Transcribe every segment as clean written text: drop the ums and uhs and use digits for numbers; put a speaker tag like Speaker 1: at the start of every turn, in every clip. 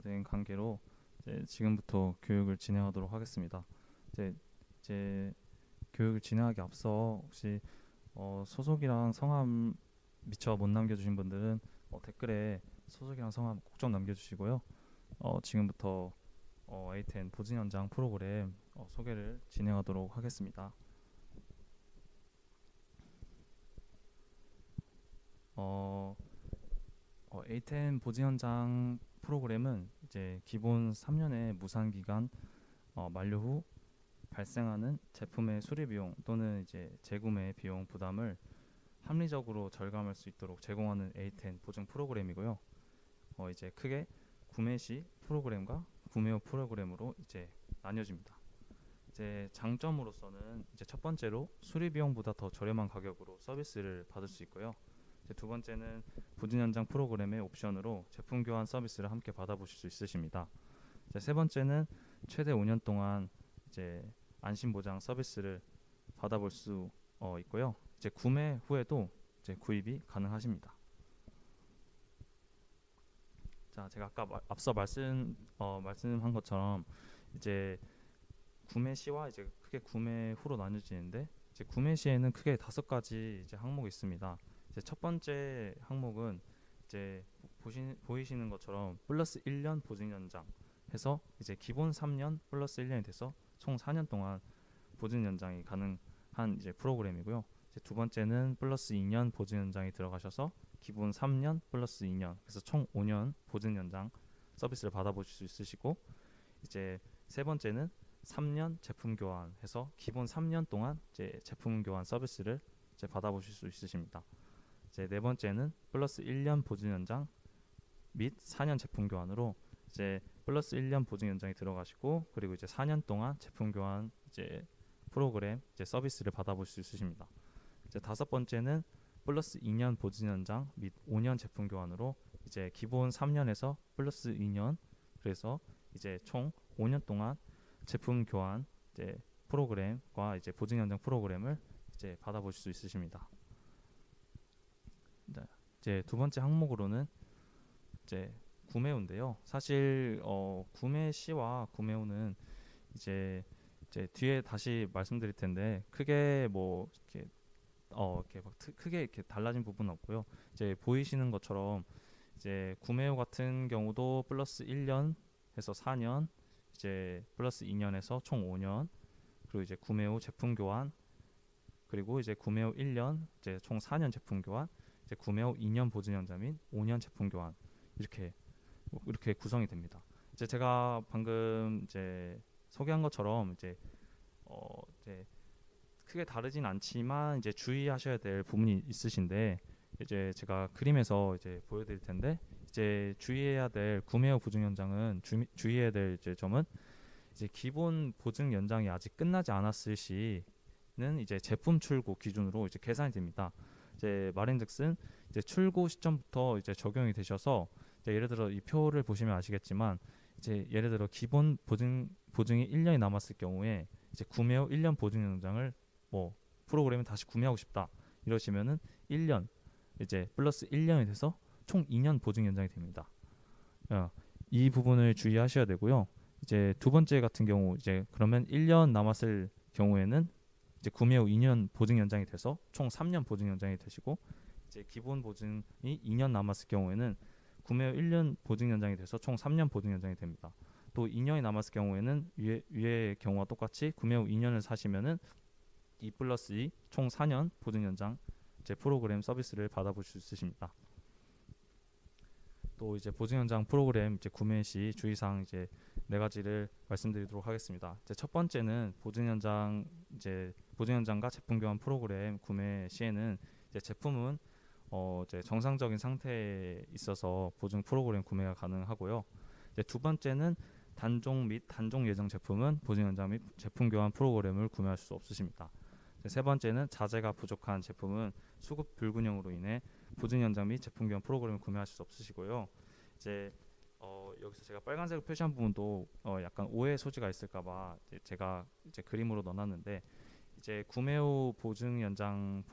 Speaker 1: 된 관계로 지금부터 교육을 진행하도록 하겠습니다. 이제 교육을 진행하기 앞서 혹시 소속이랑 성함 미처 못 남겨주신 분들은 댓글에 소속이랑 성함 꼭 좀 남겨주시고요. 지금부터 A10 보증 연장 프로그램 소개를 진행하도록 하겠습니다. A10 보증 연장 프로그램은 이제 기본 3년의 무상 기간 만료 후 발생하는 제품의 수리 비용 또는 이제 재구매 비용 부담을 합리적으로 절감할 수 있도록 제공하는 A10 보증 프로그램이고요. 이제 크게 구매 시 프로그램과 구매 후 프로그램으로 이제 나뉘어집니다. 이제 장점으로서는 이제 첫 번째로 수리 비용보다 더 저렴한 가격으로 서비스를 받을 수 있고요. 이제 두 번째는 보증 연장 프로그램의 옵션으로 제품 교환 서비스를 함께 받아보실 수 있으십니다. 이제 세 번째는 최대 5년 동안 이제 안심 보장 서비스를 받아볼 수 있고요. 이제 구매 후에도 이제 구입이 가능하십니다. 자, 제가 아까 앞서 말씀한 것처럼 이제 구매 시와 이제 크게 구매 후로 나뉘어지는데, 이제 구매 시에는 크게 5가지 이제 항목이 있습니다. 이제 첫 번째 항목은 이제 보이시는 것처럼 플러스 1년 보증 연장 해서 이제 기본 3년 플러스 1년이 돼서 총 4년 동안 보증 연장이 가능한 이제 프로그램이고요. 이제 두 번째는 플러스 2년 보증 연장이 들어가셔서 기본 3년 플러스 2년 그래서 총 5년 보증 연장 서비스를 받아보실 수 있으시고, 이제 세 번째는 3년 제품 교환해서 기본 3년 동안 이제 제품 교환 서비스를 이제 받아보실 수 있으십니다. 이제 네 번째는 플러스 1년 보증 연장 및 4년 제품 교환으로 이제 플러스 1년 보증 연장이 들어가시고, 그리고 이제 4년 동안 제품 교환 이제 프로그램 이제 서비스를 받아볼 수 있으십니다. 이제 다섯 번째는 플러스 2년 보증 연장 및 5년 제품 교환으로 이제 기본 3년에서 플러스 2년 그래서 이제 총 5년 동안 제품 교환 이제 프로그램과 이제 보증 연장 프로그램을 이제 받아보실 수 있으십니다. 네, 이제 두 번째 항목으로는 이제 구매 후인데요. 사실 구매 시와 구매 후는 이제 뒤에 다시 말씀드릴 텐데 크게 뭐 이렇게 막 크게 이렇게 달라진 부분은 없고요. 이제 보이시는 것처럼 이제 구매 후 같은 경우도 플러스 1년 해서 4년, 이제 플러스 2년에서 총 5년, 그리고 이제 구매 후 제품 교환, 그리고 이제 구매 후 1년 이제 총 4년 제품 교환, 이제 구매 후 2년 보증 연장 및 5년 제품 교환 이렇게 구성이 됩니다. 이제 제가 방금 이제 소개한 것처럼 이제 크게 다르진 않지만 이제 주의하셔야 될 부분이 있으신데, 이제 제가 그림에서 이제 보여드릴 텐데, 이제 주의해야 될 구매 후 보증 연장은 주의해야 될 이제 점은 이제 기본 보증 연장이 아직 끝나지 않았을 시는 이제 제품 출고 기준으로 이제 계산이 됩니다. 이제 말인즉슨 이제 출고 시점부터 이제 적용이 되셔서 이제 예를 들어 이 표를 보시면 아시겠지만, 이제 예를 들어 기본 보증이 1년이 남았을 경우에 이제 구매 후 1년 보증 연장을 뭐 프로그램을 다시 구매하고 싶다 이러시면은 1년 이제 플러스 1년이 돼서 총 2년 보증 연장이 됩니다. 이 부분을 주의하셔야 되고요. 이제 두 번째 같은 경우 이제 그러면 1년 남았을 경우에는 이제 구매 후 2년 보증 연장이 돼서 총 3년 보증 연장이 되시고, 이제 기본 보증이 2년 남았을 경우에는 구매 후 1년 보증 연장이 돼서 총 3년 보증 연장이 됩니다. 또 2년이 남았을 경우에는 위의 경우와 똑같이 구매 후 2년을 사시면은 2 플러스 2 총 4년 보증 연장 이제 프로그램 서비스를 받아보실 수 있으십니다. 또 이제 보증 연장 프로그램 이제 구매 시 주의사항 이제 네 가지를 말씀드리도록 하겠습니다. 이제 첫 번째는 보증 연장과 제품 교환 프로그램 구매 시에는 이제 제품은 이제 정상적인 상태에 있어서 보증 프로그램 구매가 가능하고요. 이제 두 번째는 단종 및 단종 예정 제품은 보증 연장 및 제품 교환 프로그램을 구매할 수 없으십니다. 세 번째는 자재가 부족한 제품은 수급 불균형으로 인해 보증 연장 및 제품 교환 프로그램을 구매하실 수 없으시고요. 이제 여기서 제가 빨간색으로 표시한 부분도 약간 오해 소지가 있을까봐 제가 이제 그림으로 넣어놨는데, 이제 구매 후 보증 연장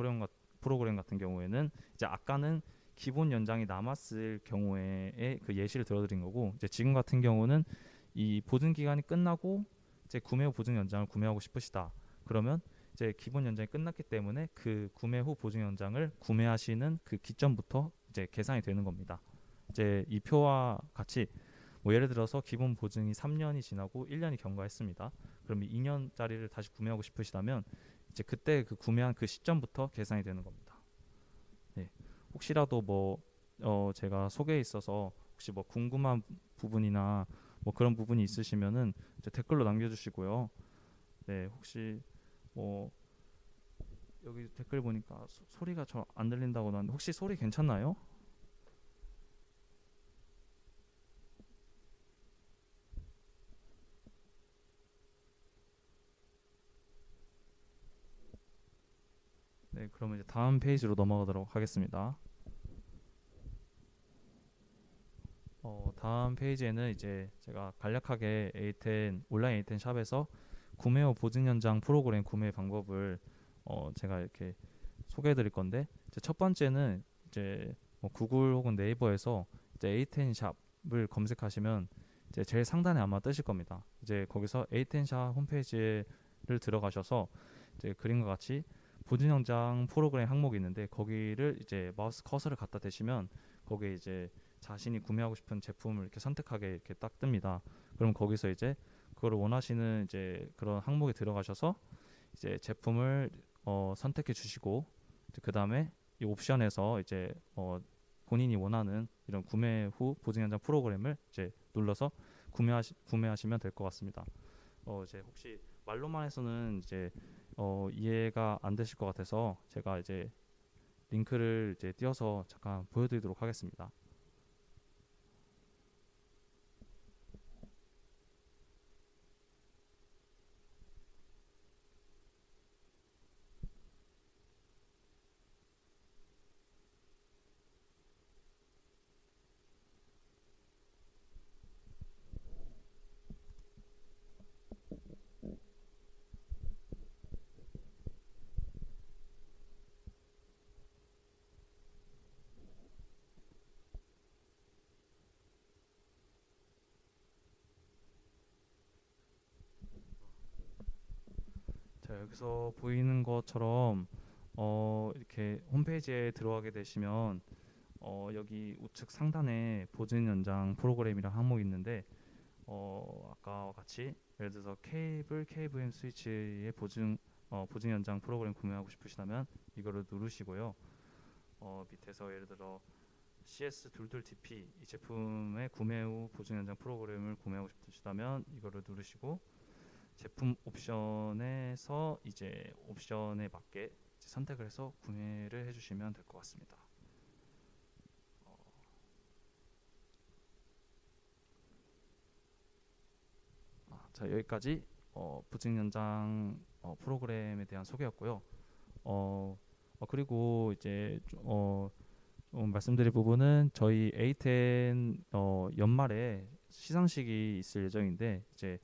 Speaker 1: 프로그램 같은 경우에는 이제 아까는 기본 연장이 남았을 경우에의 그 예시를 들어드린 거고, 이제 지금 같은 경우는 이 보증 기간이 끝나고 이제 구매 후 보증 연장을 구매하고 싶으시다. 그러면 이제 기본 연장이 끝났기 때문에 그 구매 후 보증 연장을 구매하시는 그 기점부터 이제 계산이 되는 겁니다. 이제 이 표와 같이 뭐 예를 들어서 기본 보증이 3년이 지나고 1년이 경과했습니다. 그럼 2년짜리를 다시 구매하고 싶으시다면 이제 그때 그 구매한 그 시점부터 계산이 되는 겁니다. 네. 혹시라도 뭐 제가 소개에 있어서 혹시 뭐 궁금한 부분이나 뭐 그런 부분이 있으시면은 이제 댓글로 남겨주시고요. 네, 혹시 뭐 여기 댓글 보니까 소리가 저 안 들린다고 나왔는데 혹시 소리 괜찮나요? 네, 그러면 이제 다음 페이지로 넘어가도록 하겠습니다. 다음 페이지에는 이제 제가 간략하게 A10 온라인 A10 샵에서 구매 후 보증 연장 프로그램 구매 방법을 제가 이렇게 소개해 드릴 건데, 이제 첫 번째는 이제 뭐 구글 혹은 네이버에서 이제 A10 샵을 검색하시면 이제 제일 상단에 아마 뜨실 겁니다. 이제 거기서 A10 샵 홈페이지를 들어가셔서 이제 그림과 같이 보증 연장 프로그램 항목이 있는데, 거기를 이제 마우스 커서를 갖다 대시면 거기에 이제 자신이 구매하고 싶은 제품을 이렇게 선택하게 이렇게 딱 뜹니다. 그럼 거기서 이제 그걸 원하시는 이제 그런 항목에 들어가셔서 이제 제품을 선택해 주시고, 그 다음에 이 옵션에서 이제 본인이 원하는 이런 구매 후 보증 연장 프로그램을 이제 눌러서 구매하시면 될 것 같습니다. 이제 혹시 말로만 해서는 이제 이해가 안 되실 것 같아서 제가 이제 링크를 이제 띄워서 잠깐 보여드리도록 하겠습니다. 자, 여기서 보이는 것처럼 이렇게 홈페이지에 들어가게 되시면 여기 우측 상단에 보증 연장 프로그램이라는 항목이 있는데, 아까와 같이 예를 들어서 케이블 KVM 스위치의 보증 연장 프로그램 구매하고 싶으시다면 이거를 누르시고요. 밑에서 예를 들어 CS22DP 이 제품의 구매 후 보증 연장 프로그램을 구매하고 싶으시다면 이거를 누르시고, 제품 옵션에서 이제 옵션에 맞게 이제 선택을 해서 구매를 해주시면 될 것 같습니다. 자, 여기까지 보증 연장 프로그램에 대한 소개였고요. 그리고 이제 좀 말씀드릴 부분은 저희 A10 연말에 시상식이 있을 예정인데, 이제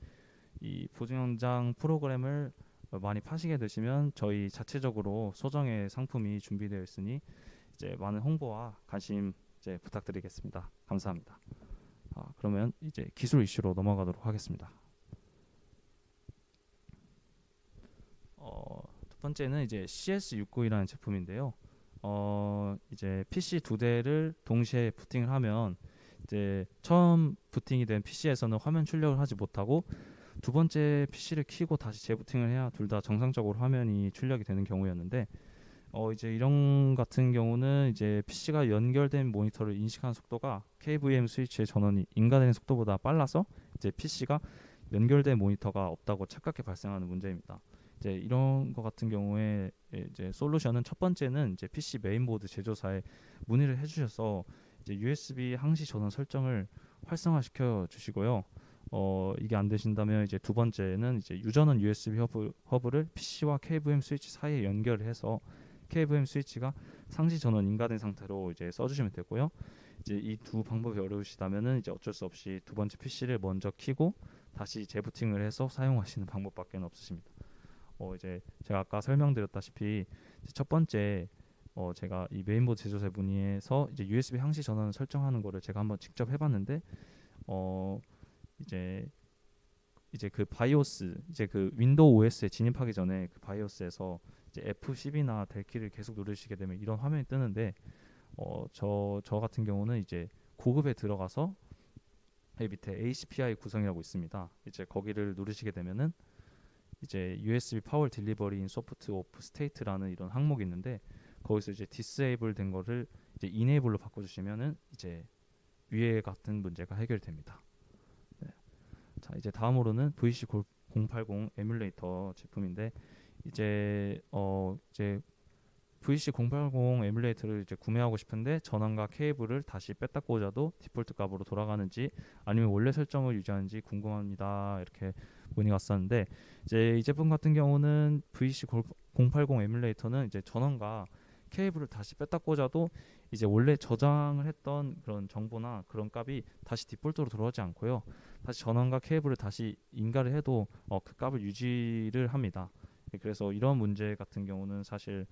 Speaker 1: 이 보증 연장 프로그램을 많이 파시게 되시면 저희 자체적으로 소정의 상품이 준비되어 있으니 이제 많은 홍보와 관심 이제 부탁드리겠습니다. 감사합니다. 그러면 이제 기술 이슈로 넘어가도록 하겠습니다. 첫 번째는 이제 CS692라는 제품인데요. 이제 PC 두 대를 동시에 부팅을 하면 이제 처음 부팅이 된 PC에서는 화면 출력을 하지 못하고 두 번째 PC를 켜고 다시 재부팅을 해야 둘 다 정상적으로 화면이 출력이 되는 경우였는데, 이제 이런 같은 경우는 이제 PC가 연결된 모니터를 인식하는 속도가 KVM 스위치의 전원이 인가되는 속도보다 빨라서 이제 PC가 연결된 모니터가 없다고 착각해 발생하는 문제입니다. 이제 이런 것 같은 경우에 이제 솔루션은 첫 번째는 이제 PC 메인보드 제조사에 문의를 해주셔서 이제 USB 항시 전원 설정을 활성화시켜 주시고요. 이게 안 되신다면 이제 두 번째는 이제 유전원 USB 허브를 PC와 KVM 스위치 사이에 연결해서 KVM 스위치가 상시 전원 인가된 상태로 이제 써주시면 되고요. 이제 이 두 방법이 어려우시다면은 이제 어쩔 수 없이 두 번째 PC를 먼저 켜고 다시 재부팅을 해서 사용하시는 방법밖에 없으십니다. 이제 제가 아까 설명드렸다시피 첫 번째 제가 이 메인보드 제조사에 문의해서 이제 USB 항시 전원 설정하는 거를 제가 한번 직접 해봤는데 어 이제 그 바이오스 이제 그 윈도우 OS에 진입하기 전에 그 바이오스에서 이제 F10이나 델키를 계속 누르시게 되면 이런 화면이 뜨는데 저 같은 경우는 이제 고급에 들어가서 여기 밑에 ACPI 구성이라고 있습니다. 이제 거기를 누르시게 되면은 이제 USB 파워 딜리버리 인 소프트 오프 스테이트라는 이런 항목이 있는데 거기서 이제 디스에이블 된 거를 이제 이네이블로 바꿔주시면은 이제 위에 같은 문제가 해결됩니다. 네. 자 이제 다음으로는 VC080 에뮬레이터 제품인데 이제 VC080 에뮬레이터를 이제 구매하고 싶은데 전원과 케이블을 다시 뺐다 꽂아도 디폴트 값으로 돌아가는지 아니면 원래 설정을 유지하는지 궁금합니다. 이렇게 문의가 왔었는데 이제 이 제품 같은 경우는 VC080 에뮬레이터는 이제 전원과 케이블을 다시 뺐다 꽂아도 이제 원래 저장을 했던 그런 정보나 그런 값이 다시 디폴트로 돌아오지 않고요. 다시 전원과 케이블을 다시 인가를 해도 그 값을 유지를 합니다. 그래서 이런 문제 같은 경우는 사실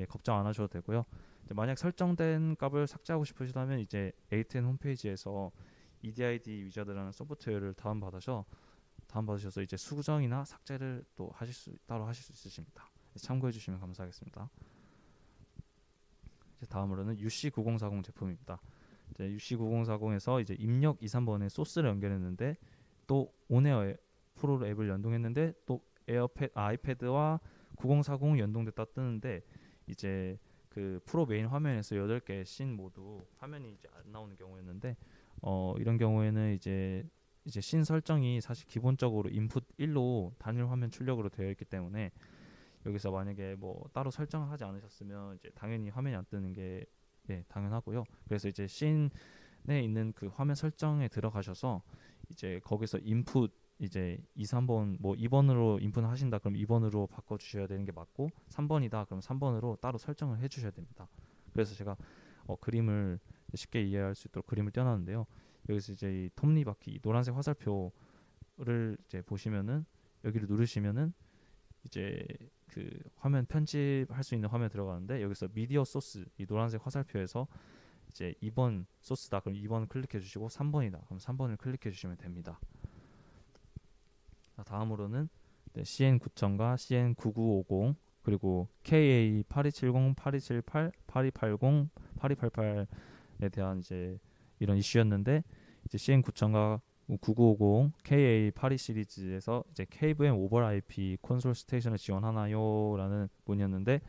Speaker 1: 걱정 안 하셔도 되고요. 이제 만약 설정된 값을 삭제하고 싶으시다면 이제 A10 홈페이지에서 EDID 위자드라는 소프트웨어를 다운받으셔서 이제 수정이나 삭제를 또 따로 하실 수 있으십니다. 참고해 주시면 감사하겠습니다. 이제 다음으로는 UC9040 제품입니다. 이제 UC9040에서 이제 입력 2, 3번에 소스를 연결했는데 또 온에어 프로 앱을 연동했는데 또 아이패드와 9040 연동됐다 뜨는데 이제 그 프로 메인 화면에서 8개 씬 모두 화면이 이제 안 나오는 경우였는데 이런 경우에는 이제 씬 설정이 사실 기본적으로 인풋 1로 단일 화면 출력으로 되어 있기 때문에 여기서 만약에 뭐 따로 설정을 하지 않으셨으면 이제 당연히 화면이 안 뜨는 게 당연하고요. 그래서 이제 씬에 있는 그 화면 설정에 들어가셔서 이제 거기서 인풋 이제 2, 3번 뭐 2번으로 인풋 하신다 그럼 2번으로 바꿔 주셔야 되는 게 맞고 3번이다 그럼 3번으로 따로 설정을 해 주셔야 됩니다. 그래서 제가 그림을 쉽게 이해할 수 있도록 그림을 떼어놨는데요. 여기서 이제 이 톱니바퀴 노란색 화살표를 이제 보시면은 여기를 누르시면은 이제 그 화면 편집할 수 있는 화면 들어가는데 여기서 미디어 소스 이 노란색 화살표에서 이제 2번 소스다 그럼 2번을 클릭해 주시고 3번이다 그럼 3번을 클릭해 주시면 됩니다. 다음으로는 CN9000과 CN9950 그리고 KA8270, 8278, 8280, 8288에 대한 이제 이런 이슈였는데 이제 CN9000과 9950, KA82 시리즈에서 이제 KVM 오버 IP 콘솔 스테이션을 지원하나요? 라는 문의였는데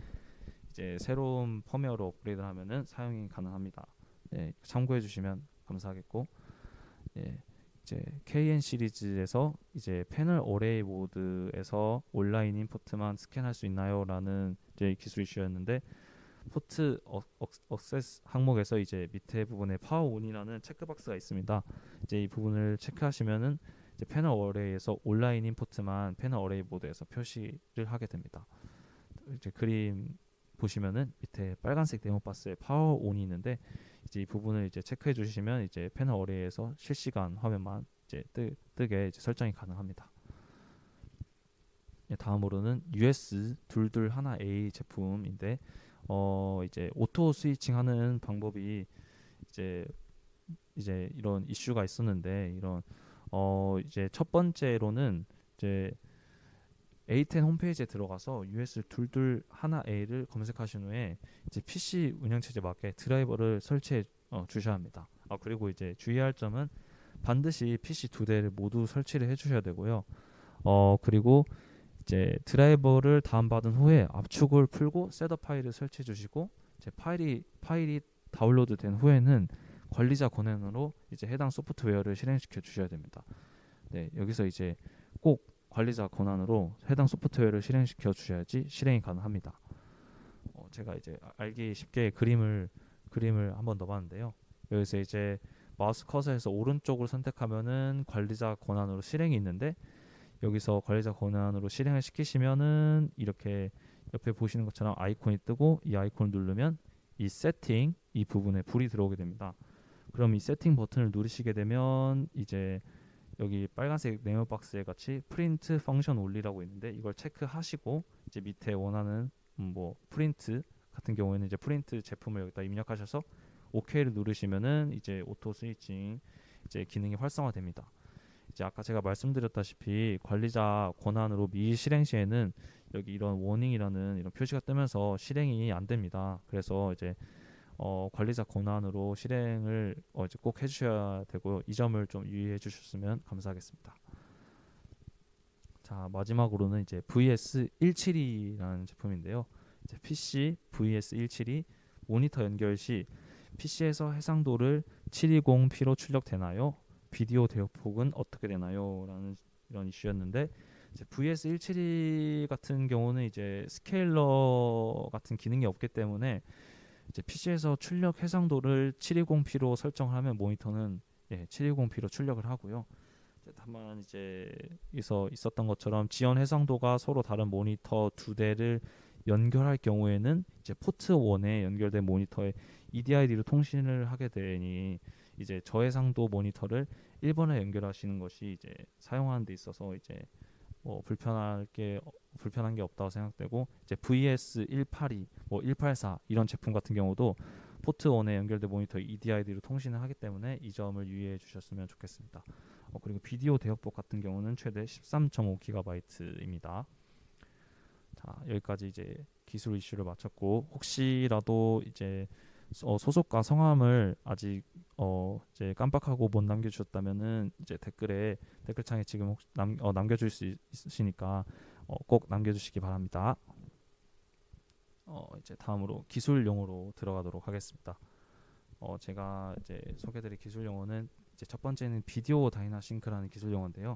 Speaker 1: 이제 새로운 펌웨어로 업그레이드를 하면은 사용이 가능합니다. 참고해 주시면 감사하겠고 이제 KN 시리즈에서 이제 패널 어레이 모드에서 온라인 인포트만 스캔할 수 있나요?라는 이제 기술 이슈였는데 포트 억세스 항목에서 이제 밑에 부분에 파워 온이라는 체크박스가 있습니다. 이제 이 부분을 체크하시면은 이제 패널 어레이에서 온라인 인포트만 패널 어레이 모드에서 표시를 하게 됩니다. 이제 그림 보시면은 밑에 빨간색 네모박스에 파워 온이 있는데 이제 이 부분을 이제 체크해 주시면 이제 패널 어레이에서 실시간 화면만 이제 뜨게 이제 설정이 가능합니다. 다음으로는 US221A 제품인데 이제 오토 스위칭하는 방법이 이제 이런 이슈가 있었는데 이런 이제 첫 번째로는 이제 A10 홈페이지에 들어가서 US221A를 검색하신 후에 이제 PC 운영체제 맞게 드라이버를 설치해 주셔야 합니다. 그리고 이제 주의할 점은 반드시 PC 2대를 모두 설치를 해 주셔야 되고요. 그리고 이제 드라이버를 다운받은 후에 압축을 풀고 셋업 파일을 설치해 주시고 이제 파일이 다운로드 된 후에는 관리자 권한으로 이제 해당 소프트웨어를 실행시켜 주셔야 됩니다. 여기서 이제 꼭 관리자 권한으로 해당 소프트웨어를 실행시켜 주셔야지 실행이 가능합니다. 제가 이제 알기 쉽게 그림을 한번 넣어봤는데요. 여기서 이제 마우스 커서에서 오른쪽을 선택하면은 관리자 권한으로 실행이 있는데 여기서 관리자 권한으로 실행을 시키시면은 이렇게 옆에 보시는 것처럼 아이콘이 뜨고 이 아이콘을 누르면 이 세팅 이 부분에 불이 들어오게 됩니다. 그럼 이 세팅 버튼을 누르시게 되면 이제 여기 빨간색 네모박스에 같이 프린트 펑션 올리라고 있는데 이걸 체크하시고 이제 밑에 원하는 뭐 프린트 같은 경우에는 이제 프린트 제품을 여기다 입력하셔서 OK를 누르시면은 이제 오토 스위칭 이제 기능이 활성화됩니다. 이제 아까 제가 말씀드렸다시피 관리자 권한으로 미실행 시에는 여기 이런 워닝이라는 이런 표시가 뜨면서 실행이 안 됩니다. 그래서 이제 관리자 권한으로 실행을 이제 꼭 해주셔야 되고요. 이 점을 좀 유의해 주셨으면 감사하겠습니다. 자, 마지막으로는 이제 VS172라는 제품인데요. 이제 PC VS172 모니터 연결 시 PC에서 해상도를 720p로 출력되나요? 비디오 대역폭은 어떻게 되나요? 라는 이런 이슈였는데 이제 VS172 같은 경우는 이제 스케일러 같은 기능이 없기 때문에 이제 PC에서 출력 해상도를 720p로 설정하면 모니터는 720p로 출력을 하고요. 다만 이제 있었던 것처럼 지연 해상도가 서로 다른 모니터 두 대를 연결할 경우에는 이제 포트 1에 연결된 모니터에 EDID로 통신을 하게 되니 이제 저해상도 모니터를 1번에 연결하시는 것이 이제 사용하는 데 있어서 이제 불편한 게 없다고 생각되고 이제 VS182, 184 이런 제품 같은 경우도 포트 1에 연결된 모니터 EDID로 통신을 하기 때문에 이 점을 유의해 주셨으면 좋겠습니다. 그리고 비디오 대역폭 같은 경우는 최대 13.5GB입니다. 자, 여기까지 이제 기술 이슈를 마쳤고 혹시라도 이제 소속과 성함을 아직 이제 깜빡하고 못 남겨주셨다면은 이제 댓글창에 지금 혹시 남겨줄 수 있으시니까 꼭 남겨주시기 바랍니다. 이제 다음으로 기술 용어로 들어가도록 하겠습니다. 제가 이제 소개드릴 기술 용어는 이제 첫 번째는 비디오 다이나 싱크라는 기술 용어인데요.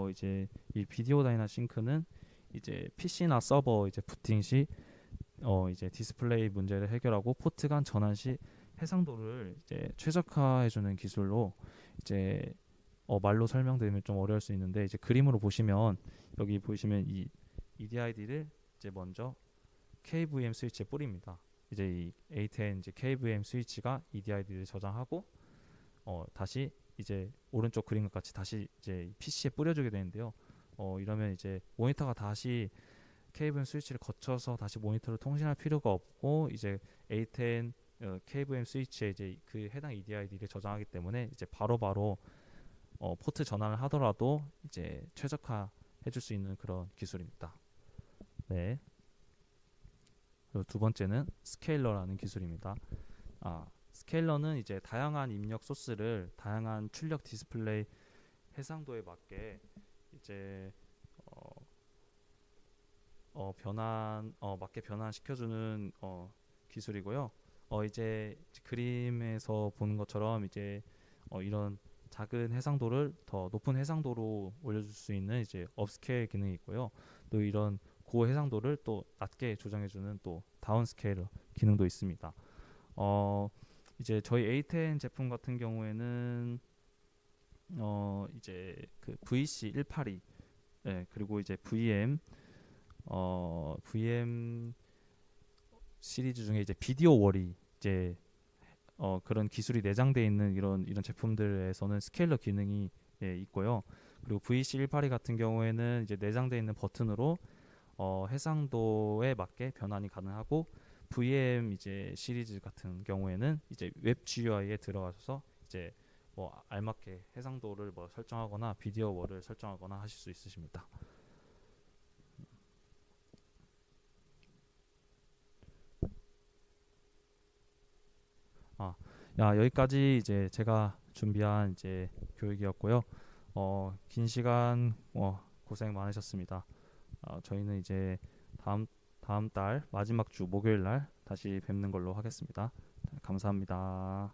Speaker 1: 이제 이 비디오 다이나 싱크는 이제 PC나 서버 이제 부팅 시 이제 디스플레이 문제를 해결하고 포트 간 전환 시 해상도를 이제 최적화해주는 기술로 이제 말로 설명드리면 좀 어려울 수 있는데 이제 그림으로 보시면 여기 보시면 이 EDID를 이제 먼저 KVM 스위치에 뿌립니다. 이제 이 A10 이제 KVM 스위치가 EDID를 저장하고 다시 이제 오른쪽 그림과 같이 다시 이제 PC에 뿌려주게 되는데요. 이러면 이제 모니터가 다시 KVM 스위치를 거쳐서 다시 모니터를 통신할 필요가 없고 이제 A10 KVM 스위치에 이제 그 해당 EDID를 저장하기 때문에 이제 바로바로 포트 전환을 하더라도 이제 최적화 해줄 수 있는 그런 기술입니다. 네. 그리고 두 번째는 스케일러라는 기술입니다. 스케일러는 이제 다양한 입력 소스를 다양한 출력 디스플레이 해상도에 맞게 이제 맞게 변환시켜주는 기술이고요. 이제 그림에서 보는 것처럼 이제 이런 작은 해상도를 더 높은 해상도로 올려줄 수 있는 이제 업스케일 기능이 있고요. 또 이런 고해상도를 또 낮게 조정해주는 또 다운스케일 기능도 있습니다. 이제 저희 A10 제품 같은 경우에는 이제 그 VC182 그리고 이제 VM 시리즈 중에 이제 비디오 월이 이제 그런 기술이 내장되어 있는 이런 제품들에서는 스케일러 기능이 있고요. 그리고 VC182 같은 경우에는 이제 내장되어 있는 버튼으로 해상도에 맞게 변환이 가능하고 VM 이제 시리즈 같은 경우에는 이제 웹 GUI에 들어가셔서 이제 알맞게 해상도를 설정하거나 비디오 월을 설정하거나 하실 수 있으십니다. 여기까지 이제 제가 준비한 이제 교육이었고요. 긴 시간 고생 많으셨습니다. 저희는 이제 다음 달 마지막 주 목요일 날 다시 뵙는 걸로 하겠습니다. 감사합니다.